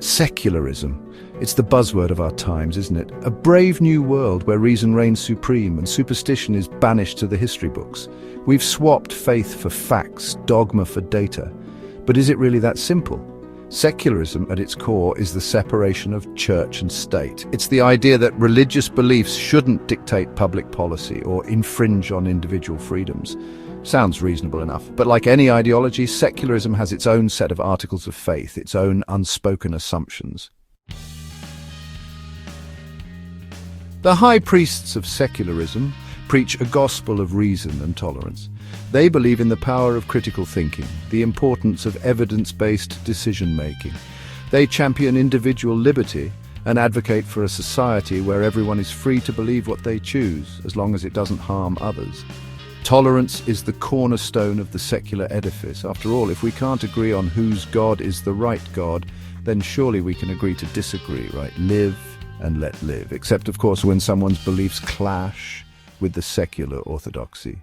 Secularism. It's the buzzword of our times, isn't it? A brave new world where reason reigns supreme and superstition is banished to the history books. We've swapped faith for facts, dogma for data. But is it really that simple? Secularism, at its core, is the separation of church and state. It's the idea that religious beliefs shouldn't dictate public policy or infringe on individual freedoms. Sounds reasonable enough, but like any ideology, secularism has its own set of articles of faith, its own unspoken assumptions. The high priests of secularism preach a gospel of reason and tolerance. They believe in the power of critical thinking, the importance of evidence-based decision-making. They champion individual liberty and advocate for a society where everyone is free to believe what they choose, as long as it doesn't harm others. Tolerance is the cornerstone of the secular edifice. After all, if we can't agree on whose God is the right God, then surely we can agree to disagree, right? Live and let live. Except, of course, when someone's beliefs clash with the secular orthodoxy.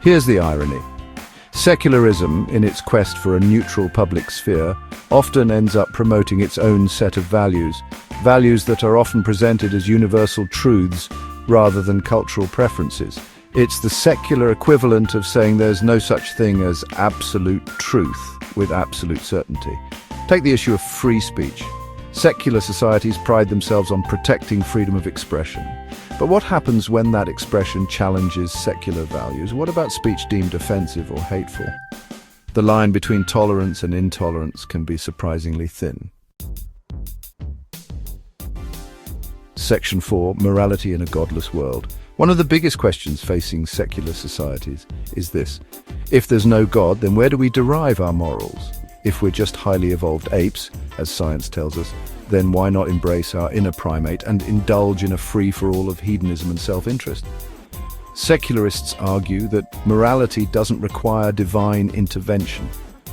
Here's the irony. Secularism, in its quest for a neutral public sphere, often ends up promoting its own set of values, values that are often presented as universal truths rather than cultural preferences. It's the secular equivalent of saying there's no such thing as absolute truth with absolute certainty. Take the issue of free speech. Secular societies pride themselves on protecting freedom of expression. But what happens when that expression challenges secular values? What about speech deemed offensive or hateful? The line between tolerance and intolerance can be surprisingly thin. Section 4, Morality in a Godless World. One of the biggest questions facing secular societies is this. If there's no God, then where do we derive our morals? If we're just highly evolved apes, as science tells us, then why not embrace our inner primate and indulge in a free-for-all of hedonism and self-interest? Secularists argue that morality doesn't require divine intervention.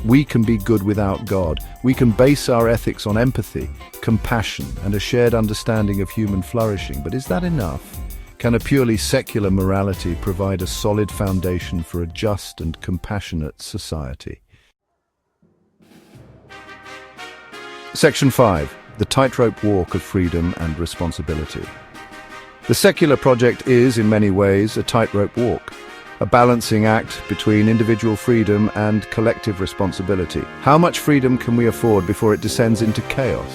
We can be good without God. We can base our ethics on empathy, compassion, and a shared understanding of human flourishing. But is that enough? Can a purely secular morality provide a solid foundation for a just and compassionate society? Section 5. The tightrope walk of freedom and responsibility. The secular project is, in many ways, a tightrope walk, a balancing act between individual freedom and collective responsibility. How much freedom can we afford before it descends into chaos?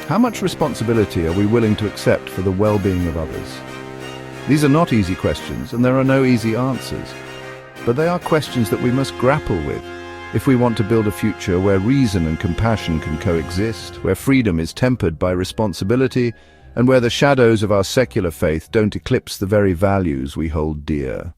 How much responsibility are we willing to accept for the well-being of others? These are not easy questions, and there are no easy answers. But they are questions that we must grapple with if we want to build a future where reason and compassion can coexist, where freedom is tempered by responsibility, and where the shadows of our secular faith don't eclipse the very values we hold dear.